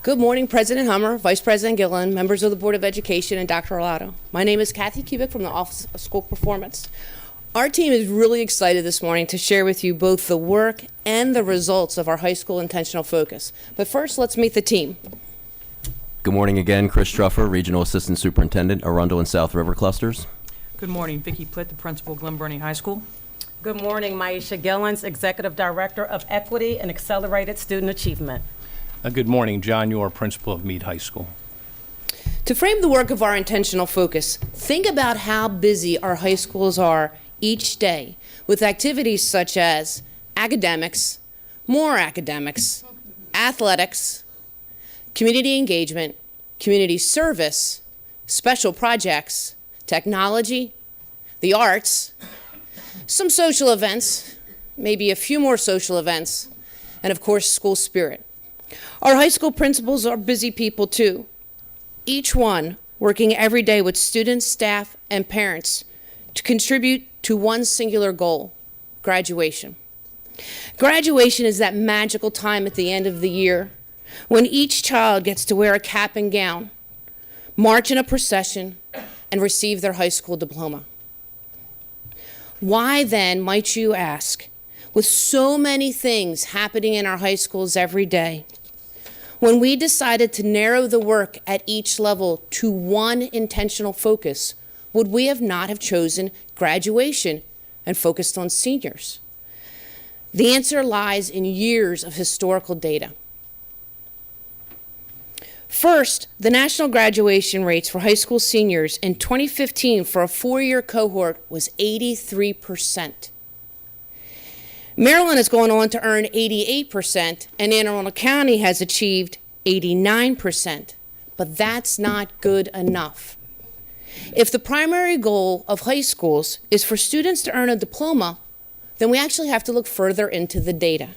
Good morning, President Hummer, Vice President Gillen, members of the Board of Education, and Dr. Arlato. My name is Kathy Kubik from the Office of School Performance. Our team is really excited this morning to share with you both the work and the results of our high school intentional focus. But first, let's meet the team. Good morning again, Chris Truffer, Regional Assistant Superintendent, Arundel and South River Clusters. Good morning, Vicki Plitt, the Principal, Glen, Burnie High School. Good morning, Maisha Gillens, Executive Director of Equity and Accelerated Student Achievement. Good morning, John Yor, Principal of Meade High School. To frame the work of our intentional focus, think about how busy our high schools are each day with activities such as academics, more academics, athletics, community engagement, community service, special projects, technology, the arts, some social events, maybe a few more social events, and of course, school spirit. Our high school principals are busy people too, each one working every day with students, staff, and parents to contribute to one singular goal: graduation. Graduation is that magical time at the end of the year when each child gets to wear a cap and gown, march in a procession, and receive their high school diploma. Why then, might you ask, with so many things happening in our high schools every day, when we decided to narrow the work at each level to one intentional focus, would we not have chosen graduation and focused on seniors? The answer lies in years of historical data. First, the national graduation rates for high school seniors in 2015 for a four-year cohort was 83%. Maryland has gone on to earn 88%, and Anne Arundel County has achieved 89%, but that's not good enough. If the primary goal of high schools is for students to earn a diploma, then we actually have to look further into the data.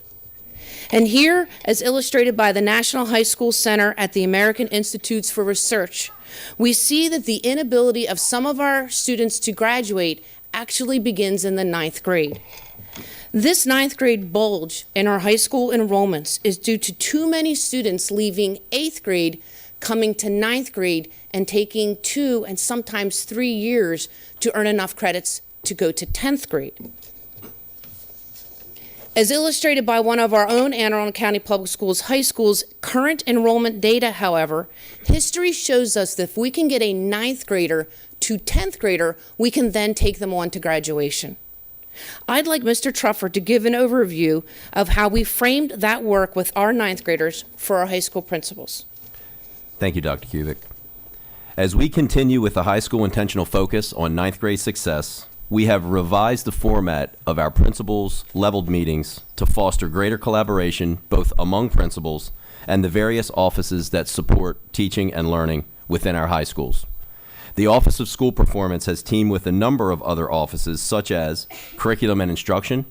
And here, as illustrated by the National High School Center at the American Institutes for Research, we see that the inability of some of our students to graduate actually begins in the 9th grade. This 9th grade bulge in our high school enrollments is due to too many students leaving 8th grade, coming to 9th grade, and taking 2 and sometimes 3 years to earn enough credits to go to 10th grade. As illustrated by one of our own Anne Arundel County Public Schools high schools' current enrollment data, however, history shows us that if we can get a 9th grader to 10th grader, we can then take them on to graduation. I'd like Mr. Truffer to give an overview of how we framed that work with our 9th graders for our high school principals. Thank you, Dr. Kubik. As we continue with the high school intentional focus on 9th grade success, we have revised the format of our principals' leveled meetings to foster greater collaboration both among principals and the various offices that support teaching and learning within our high schools. The Office of School Performance has teamed with a number of other offices such as Curriculum and Instruction,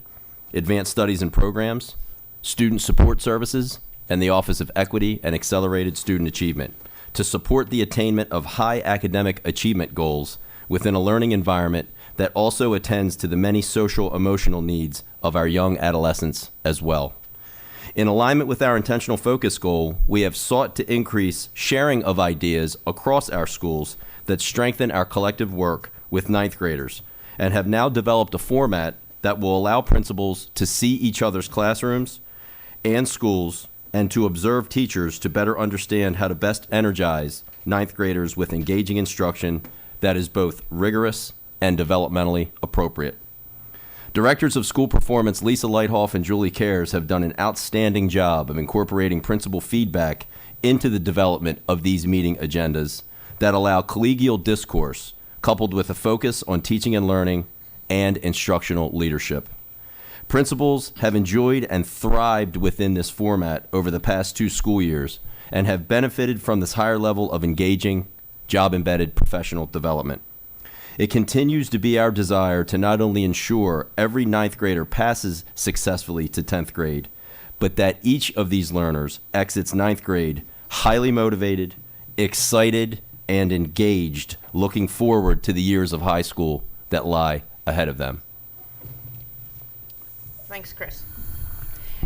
Advanced Studies and Programs, Student Support Services, and the Office of Equity and Accelerated Student Achievement to support the attainment of high academic achievement goals within a learning environment that also attends to the many social-emotional needs of our young adolescents as well. In alignment with our intentional focus goal, we have sought to increase sharing of ideas across our schools that strengthen our collective work with 9th graders, and have now developed a format that will allow principals to see each other's classrooms and schools and to observe teachers to better understand how to best energize 9th graders with engaging instruction that is both rigorous and developmentally appropriate. Directors of School Performance Lisa Lighthoff and Julie Cares have done an outstanding job of incorporating principal feedback into the development of these meeting agendas that allow collegial discourse coupled with a focus on teaching and learning and instructional leadership. Principals have enjoyed and thrived within this format over the past 2 school years and have benefited from this higher level of engaging, job-embedded professional development. It continues to be our desire to not only ensure every 9th grader passes successfully to 10th grade, but that each of these learners exits 9th grade highly motivated, excited, and engaged, looking forward to the years of high school that lie ahead of them. Thanks, Chris.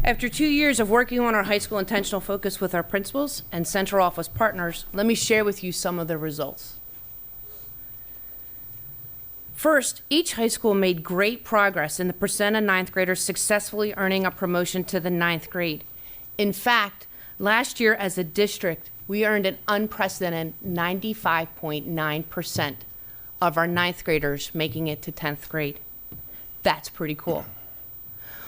After 2 years of working on our high school intentional focus with our principals and central office partners, let me share with you some of the results. First, each high school made great progress in the percent of ninth graders successfully earning a promotion to the ninth grade. In fact, last year as a district, we earned an unprecedented 95.9% of our ninth graders making it to 10th grade. That's pretty cool.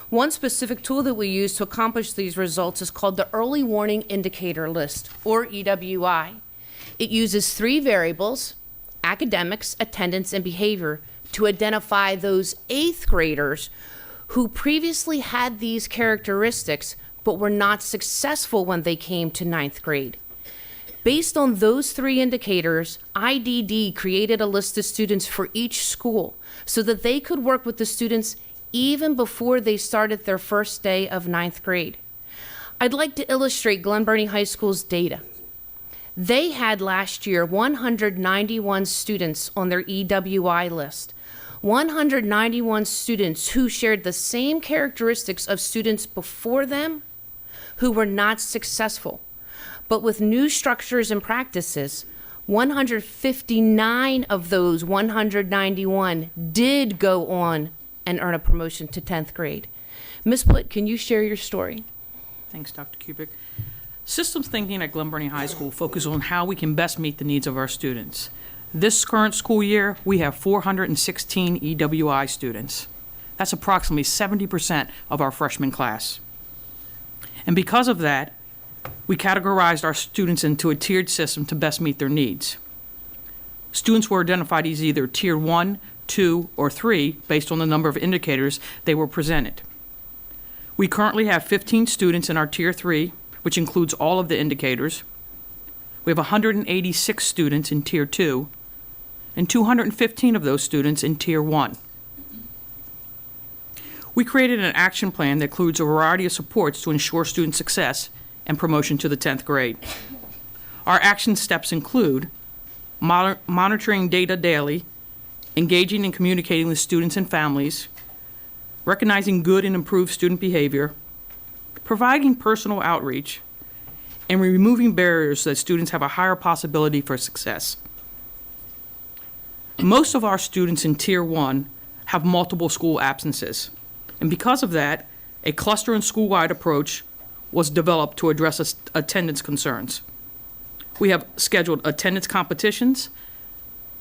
One specific tool that we use to accomplish these results is called the Early Warning Indicator List, or EWI. It uses 3 variables, academics, attendance, and behavior, to identify those 8th graders who previously had these characteristics but were not successful when they came to 9th grade. Based on those 3 indicators, IDD created a list of students for each school so that they could work with the students even before they started their first day of 9th grade. I'd like to illustrate Glen Burnie High School's data. They had last year 191 students on their EWI list. 191 students who shared the same characteristics of students before them who were not successful. But with new structures and practices, 159 of those 191 did go on and earn a promotion to 10th grade. Ms. Blitt, can you share your story? Thanks, Dr. Kubik. Systems thinking at Glen Burnie High School focuses on how we can best meet the needs of our students. This current school year, we have 416 EWI students. That's approximately 70% of our freshman class. And because of that, we categorized our students into a tiered system to best meet their needs. Students were identified as either Tier 1, 2, or 3 based on the number of indicators they were presented. We currently have 15 students in our Tier 3, which includes all of the indicators. We have 186 students in Tier 2, and 215 of those students in Tier 1. We created an action plan that includes a variety of supports to ensure student success and promotion to the 10th grade. Our action steps include monitoring data daily, engaging and communicating with students and families, recognizing good and improved student behavior, providing personal outreach, and removing barriers so that students have a higher possibility for success. Most of our students in Tier 1 have multiple school absences, and because of that, a cluster and school-wide approach was developed to address attendance concerns. We have scheduled attendance competitions,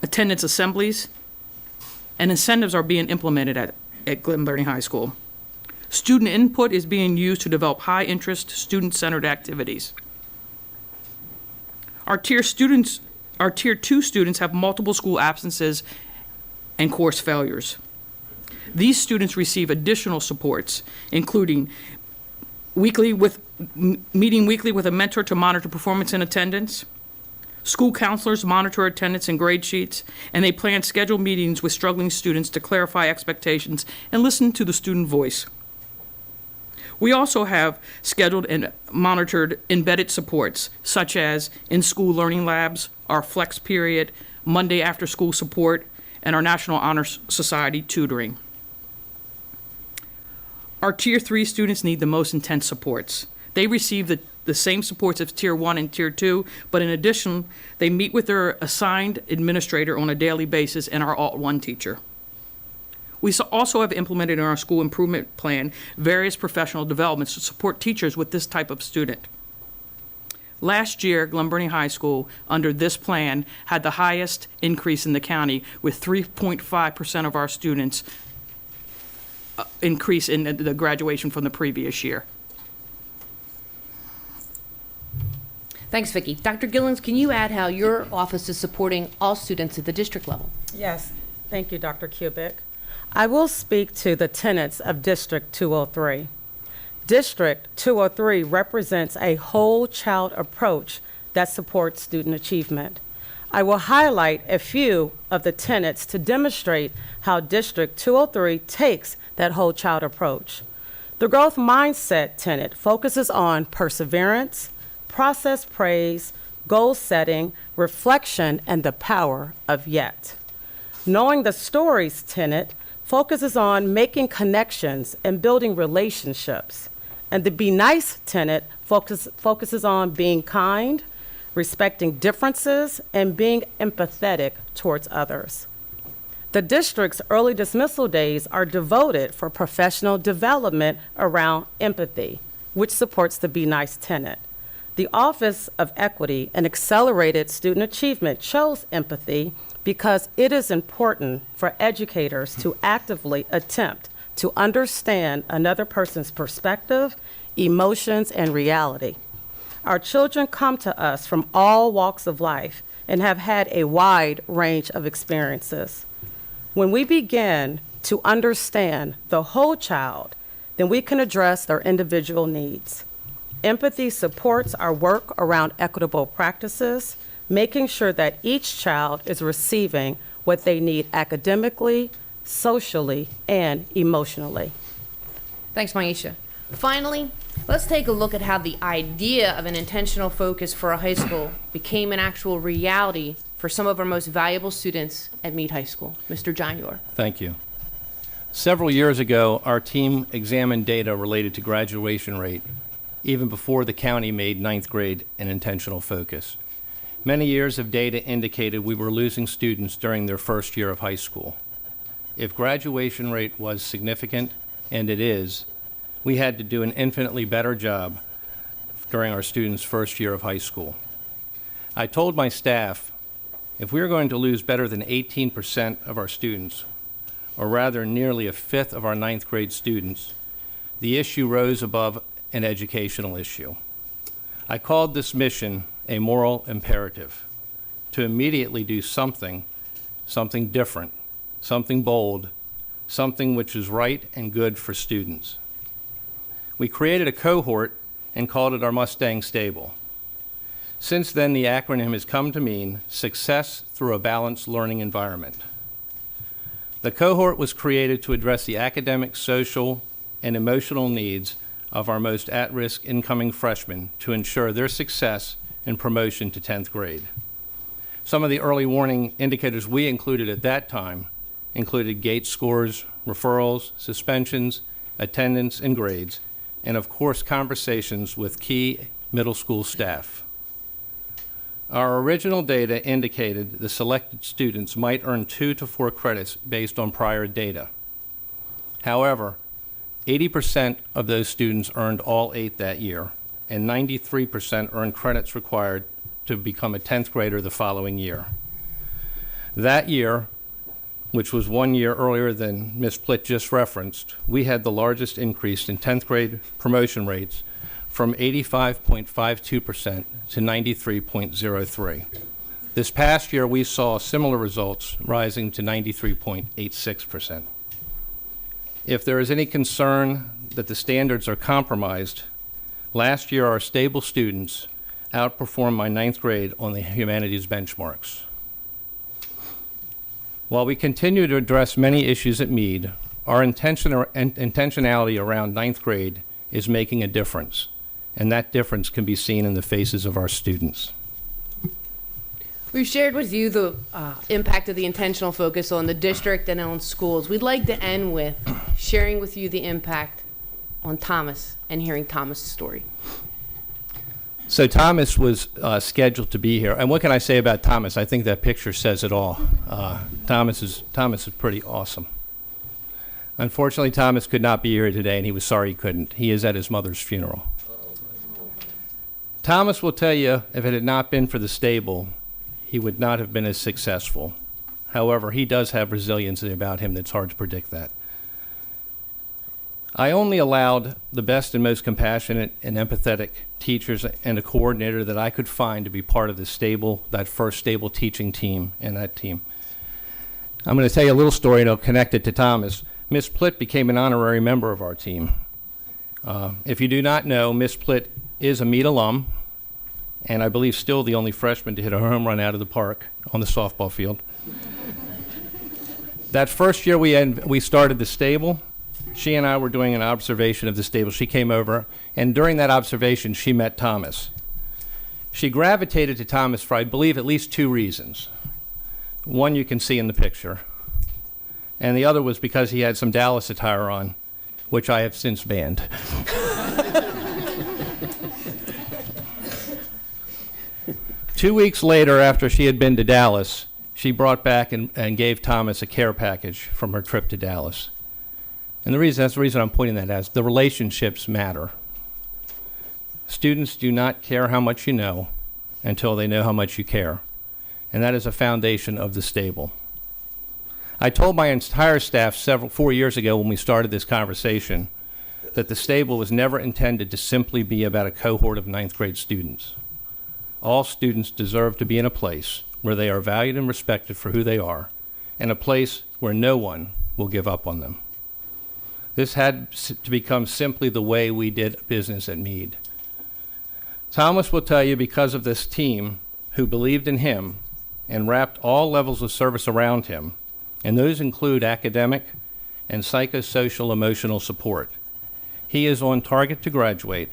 attendance assemblies, and incentives are being implemented at Glen Burnie High School. Student input is being used to develop high-interest, student-centered activities. Our Tier 2 students have multiple school absences and course failures. These students receive additional supports, including meeting weekly with a mentor to monitor performance and attendance. School counselors monitor attendance and grade sheets, and they plan scheduled meetings with struggling students to clarify expectations and listen to the student voice. We also have scheduled and monitored embedded supports, such as in-school learning labs, our flex period, Monday after-school support, and our National Honor Society tutoring. Our Tier 3 students need the most intense supports. They receive the same supports as Tier 1 and Tier 2, but in addition, they meet with their assigned administrator on a daily basis and our Alt 1 teacher. We also have implemented in our school improvement plan various professional developments to support teachers with this type of student. Last year, Glen Burnie High School, under this plan, had the highest increase in the county, with 3.5% of our students increase in the graduation from the previous year. Thanks, Vicki. Dr. Gillens, can you add how your office is supporting all students at the district level? Yes, thank you, Dr. Kubik. I will speak to the tenets of District 203. District 203 represents a whole child approach that supports student achievement. I will highlight a few of the tenets to demonstrate how District 203 takes that whole child approach. The growth mindset tenet focuses on perseverance, process praise, goal setting, reflection, and the power of yet. Knowing the stories tenet focuses on making connections and building relationships. And the Be Nice tenet focuses on being kind, respecting differences, and being empathetic towards others. The district's early dismissal days are devoted for professional development around empathy, which supports the Be Nice tenet. The Office of Equity and Accelerated Student Achievement chose empathy because it is important for educators to actively attempt to understand another person's perspective, emotions, and reality. Our children come to us from all walks of life and have had a wide range of experiences. When we begin to understand the whole child, then we can address their individual needs. Empathy supports our work around equitable practices, making sure that each child is receiving what they need academically, socially, and emotionally. Thanks, Maisha. Finally, let's take a look at how the idea of an intentional focus for a high school became an actual reality for some of our most valuable students at Meade High School. Mr. John Yor. Thank you. Several years ago, our team examined data related to graduation rate, even before the county made ninth grade an intentional focus. Many years of data indicated we were losing students during their first year of high school. If graduation rate was significant, and it is, we had to do an infinitely better job during our students' first year of high school. I told my staff, if we were going to lose better than 18% of our students, or rather nearly a fifth of our ninth grade students, the issue rose above an educational issue. I called this mission a moral imperative, to immediately do something different, something bold, something which is right and good for students. We created a cohort and called it our Mustang Stable. Since then, the acronym has come to mean Success Through a Balanced Learning Environment. The cohort was created to address the academic, social, and emotional needs of our most at-risk incoming freshmen to ensure their success and promotion to 10th grade. Some of the early warning indicators we included at that time included GATE scores, referrals, suspensions, attendance, and grades, and of course conversations with key middle school staff. Our original data indicated the selected students might earn 2 to 4 credits based on prior data. However, 80% of those students earned all 8 that year, and 93% earned credits required to become a 10th grader the following year. That year, which was 1 year earlier than Ms. Plitt just referenced, we had the largest increase in 10th grade promotion rates from 85.52% to 93.03%. This past year, we saw similar results rising to 93.86%. If there is any concern that the standards are compromised, last year our stable students outperformed my 9th grade on the humanities benchmarks. While we continue to address many issues at Meade, our intentionality around 9th grade is making a difference, and that difference can be seen in the faces of our students. We've shared with you the impact of the intentional focus on the district and on schools. We'd like to end with sharing with you the impact on Thomas and hearing Thomas' story. So Thomas was scheduled to be here. And what can I say about Thomas? I think that picture says it all. Thomas is pretty awesome. Unfortunately, Thomas could not be here today, and he was sorry he couldn't. He is at his mother's funeral. Thomas will tell you, if it had not been for the stable, he would not have been as successful. However, he does have resiliency about him that's hard to predict that. I only allowed the best and most compassionate and empathetic teachers and a coordinator that I could find to be part of the stable, that first stable teaching team and that team. I'm going to tell you a little story and I'll connect it to Thomas. Miss Plitt became an honorary member of our team. If you do not know, Miss Plitt is a Meade alum, and I believe still the only freshman to hit a home run out of the park on the softball field. That first year we started the stable, she and I were doing an observation of the stable. She came over, and during that observation, she met Thomas. She gravitated to Thomas for, I believe, at least 2 reasons. One you can see in the picture, and the other was because he had some Dallas attire on, which I have since banned. 2 weeks later, after she had been to Dallas, she brought back and gave Thomas a care package from her trip to Dallas. And that's the reason I'm pointing that out, is the relationships matter. Students do not care how much you know until they know how much you care. And that is a foundation of the stable. I told my entire staff 4 years ago when we started this conversation that the stable was never intended to simply be about a cohort of ninth grade students. All students deserve to be in a place where they are valued and respected for who they are, and a place where no one will give up on them. This had to become simply the way we did business at Meade. Thomas will tell you, because of this team who believed in him and wrapped all levels of service around him, and those include academic and psychosocial emotional support, he is on target to graduate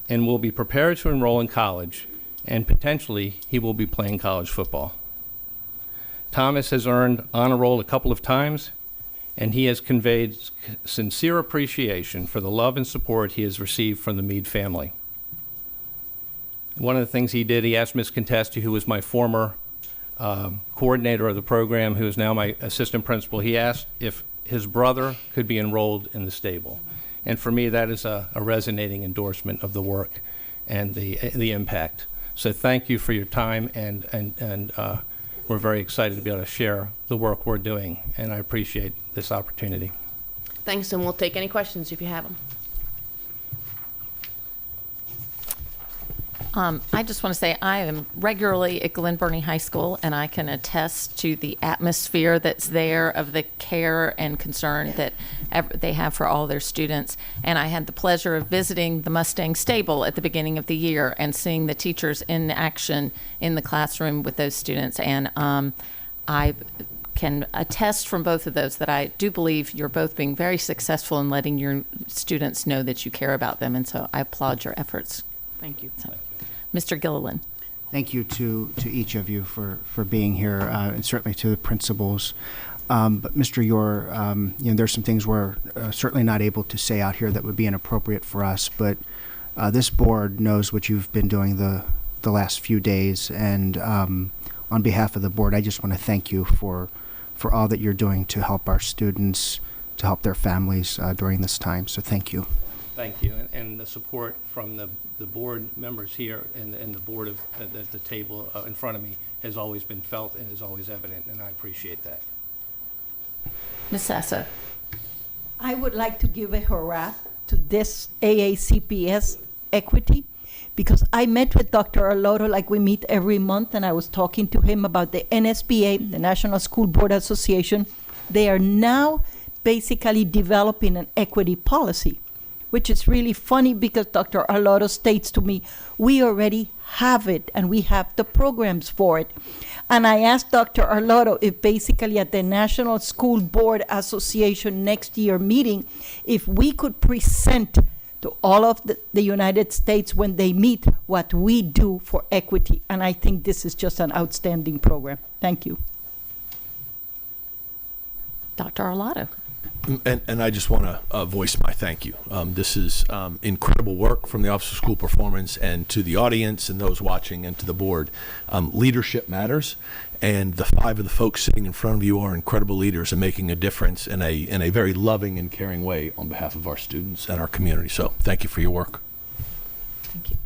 and will be prepared to enroll in college, and potentially he will be playing college football. Thomas has earned honor roll a couple of times, and he has conveyed sincere appreciation for the love and support he has received from the Meade family. One of the things he did, he asked Ms. Contesti, who was my former coordinator of the program, who is now my assistant principal, he asked if his brother could be enrolled in the stable. And for me, that is a resonating endorsement of the work and the impact. So thank you for your time, and we're very excited to be able to share the work we're doing, and I appreciate this opportunity. Thanks, and we'll take any questions if you have them. I just want to say I am regularly at Glen Burnie High School, and I can attest to the atmosphere that's there, of the care and concern that they have for all their students. And I had the pleasure of visiting the Mustang stable at the beginning of the year and seeing the teachers in action in the classroom with those students. And I can attest from both of those that I do believe you're both being very successful in letting your students know that you care about them. And so I applaud your efforts. Thank you. So, Mr. Gilliland. Thank you to each of you for being here, and certainly to the principals. But Mr. Yor, there's some things we're certainly not able to say out here that would be inappropriate for us, but this board knows what you've been doing the last few days, and on behalf of the board, I just want to thank you for all that you're doing to help our students, to help their families during this time. So thank you. Thank you, and the support from the board members here and the board at the table in front of me has always been felt and is always evident, and I appreciate that. Ms. Sassa. I would like to give a hurrah to this AACPS equity, because I met with Dr. Arloto like we meet every month, and I was talking to him about the NSBA, the National School Board Association. They are now basically developing an equity policy, which is really funny because Dr. Arloto states to me, we already have it and we have the programs for it. And I asked Dr. Arloto if basically at the National School Board Association next year meeting, if we could present to all of the United States when they meet what we do for equity. And I think this is just an outstanding program. Thank you. Dr. Arloto. And I just want to voice my thank you. This is incredible work from the Office of School Performance, and to the audience and those watching and to the board. Leadership matters, and the 5 of the folks sitting in front of you are incredible leaders and making a difference in a very loving and caring way on behalf of our students and our community. So thank you for your work. Thank you.